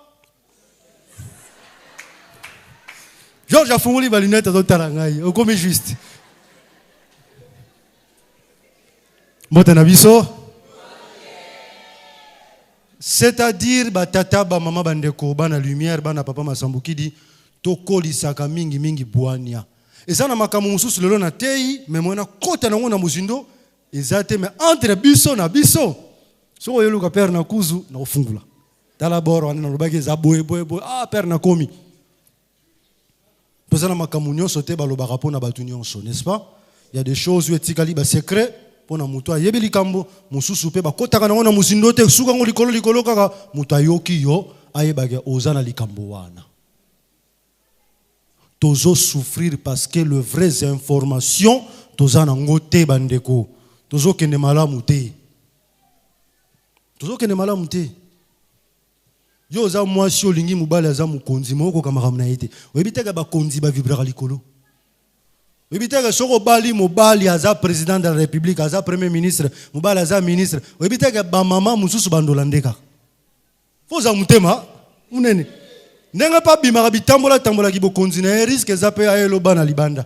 Georges a fumé les lunettes à Tarangaï, au comme juste. C'est-à-dire, tata, maman, bandeko, bana lumière, bana papa masambuki dit, toko lisaka mingi boania. Et ça, na makamu mususu lelo na tei, mais moi na kota na ngona muzindo, ezate mais entre biso na biso. So yelo ka père na kuzu na ofungula. Tala boro na lobaki za boy père na komi. N'est-ce pas? Il y a des choses où etikali ba secret pona mutu ayebeli kambo mususu pe ba kotaka na ngona muzindo te suka ngo likolo kaka mutu ayoki yo ayebaka ozana likambo wana. Tozo souffrir parce que les vraies informations tozana ngote bandeko tozo kende malamu te yo za mwasi olingi mubala za mukonzi moko kamaka mna ete oyebitaka ba konzi ba vibrera likolo Obiteke soko bali mobali aza président de la République, aza premier ministre, mobali aza ministre. Obiteke ba mama mususu bandolandeka. Foza mutema munene. Ndenga pa bimaka bitambola tambola ki bokonzina risque zape ayelo bana libanda.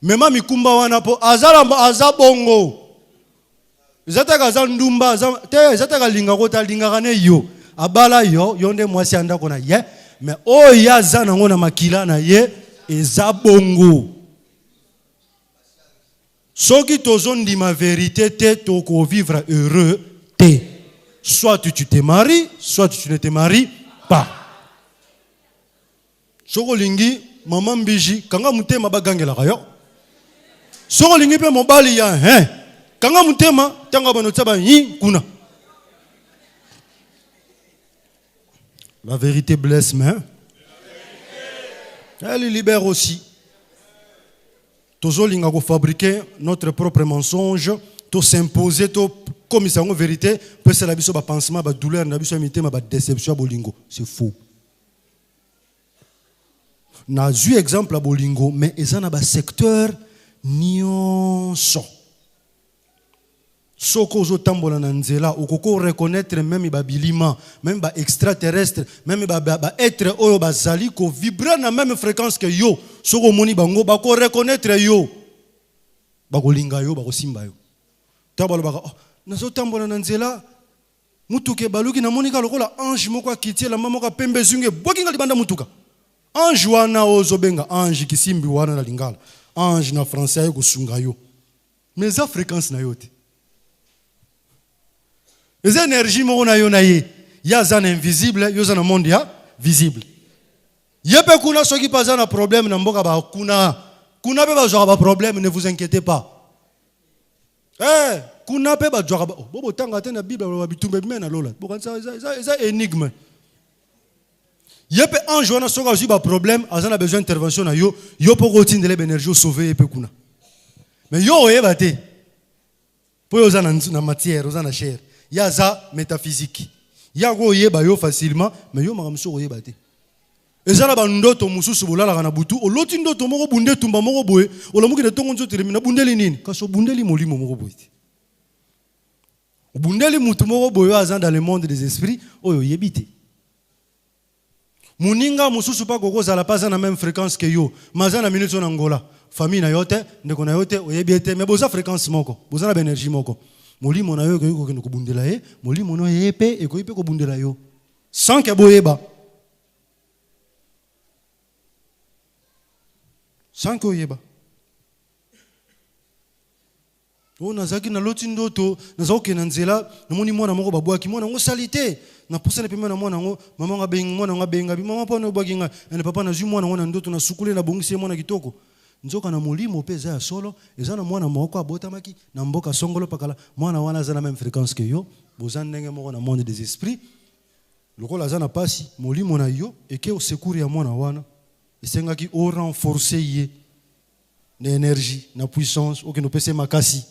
Mema mikumba wana po aza bongo. Zataka aza ndumba zataka linga kota linga kane yo. Abala yo yonde mwasi anda kona ye. Mais oya za nango na makila na ye eza bongo. Soki tozon di ma vérité te toko vivre heureux te. Soit tu te maries, soit tu ne te maries pas. Soko lingi maman mbiji kanga mutema bagangela kayo. Soko lingi pe mobali ya kanga mutema tanga banotaba yi kuna. La vérité blesse, mais elle libère aussi. Tozo linga ko fabriquer notre propre mensonge, to s'imposer, to comme ça en vérité, peut se la biso ba pansement, ba douleur, na biso imité, ba déception bolingo. C'est faux. Na zu exemple à bolingo, mais ezana ba secteur nyonso. Soko zo tambola na nzela, okoko reconnaître même ba bilima, même ba extraterrestre, même ba être oyo bazali ko vibrer na même fréquence que yo. Soko moni bango ba ko reconnaître yo. Ba ko linga yo, ba ko simba yo. Tabalo ba na zo tambola na nzela, mutuke baluki na monika lokola ange moko akitie la mama ka pembe zunge boki ngali banda mutuka. Ange wana ozo benga ange kisimbi wana na lingala. Ange na français ko sunga yo. Mais za fréquence na yo te. Les énergies mona yo na ye. Ya zan invisible, yo zan monde ya visible. Yepe kuna soki paza na problème na mboka ba kuna pe ba genre ba problème, ne vous inquiétez pas. Kuna pe ba genre ba bobo tanga te na Bible ba bitumbe mena lola. Boka ça énigme. Yepe ange wana soka aussi ba problème, azana besoin d'intervention na yo poko tindele ba énergie sauver yepe kuna. Mais yo oyeba te. Po yo zana na matière, yo zana chair. Yaza métaphysique. Yago yeba yo facilement, mais yo makamso yeba te. Ezala ba ndoto mususu bolala kana butu, oloti ndoto moko bunde tumba moko boye, olamuki de tongo nzoto remina bundeli nini? Kaso bundeli molimo moko boye. Bundeli mutu moko boye azan dans le monde des esprits, oyo yebite. Muninga mususu pa koko zala pas na même fréquence que yo, mazana minute na ngola. Famille na yote, ndeko na yote oyebiete, mais boza fréquence moko, boza na énergie moko. Molimo na yo ko ko bundela ye, molimo no yepe e ko yepe ko bundela yo. Sans que boyeba. Sans que yeba. O nazaki na loti ndoto, nazoke na nzela, na moni mwana moko babwaki mwana ngo salité. Na pousse na pema na mwana ngo, mama nga benga mwana nga benga, bi mama pa no bwaki nga, na papa na zu mwana ngo na ndoto na sukule na bongisi mwana kitoko. Nzoka na molimo peza ya solo ezana mwana moko abotamaki na mboka songolo pakala mwana wana zana même fréquence que yo bozana ndenge moko na monde des esprits lokola zana pasi molimo na yo eke au secours ya mwana wana esengaki o renforcer ye na énergie na puissance oke no pese makasi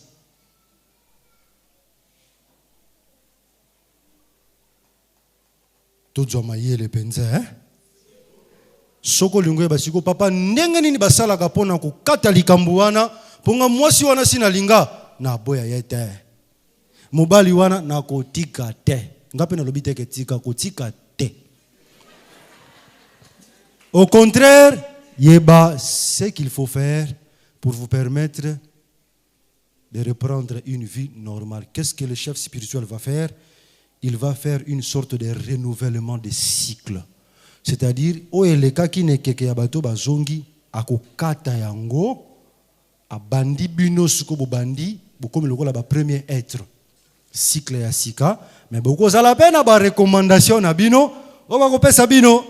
tozo mayele penza Soko lingwe basiko papa ndenge nini basala kapona ko kata likambu wana ponga mwasi wana sina linga na boya yete mobali wana na kotika te ngape na lobite ke tika kotika te. Au contraire yeba ce qu'il faut faire pour vous permettre de reprendre une vie normale. Qu'est-ce que le chef spirituel va faire? Il va faire une sorte de renouvellement des cycles. C'est-à-dire, oeleka ki ne keke ya bato bazongi akokata yango abandi bino suko bobandi bokomi lokola ba premier être cycle ya sika mais boko za la peine ba recommandation na bino o ba kopesa bino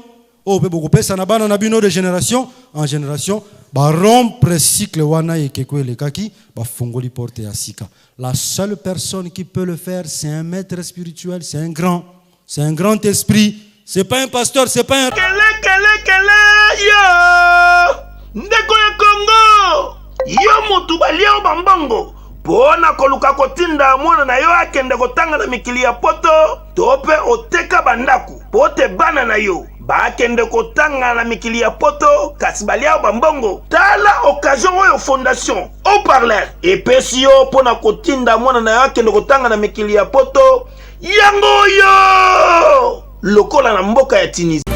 o pe boko pesa na bana na bino de génération en génération ba rompre cycle wana ekeko eleka ki ba fongoli porte ya sika. La seule personne qui peut le faire, c'est un maître spirituel, c'est un grand esprit. C'est pas un pasteur, c'est pas un... Kele, yo! Ndeko ya Congo! Yo mutu balio bambongo! Pona koluka kotinda mwana na yo akende kotanga na mikili ya poto, tope oteka bandaku, pote bana na yo. bakende kotanga na mikili ya poto kasi balia bambongo. Tala occasion oyo fondation Haut-Parleur epesi yo pona kotinda mwana na akende kotanga na mikili ya poto yango yo lokola na mboka ya Tunisie.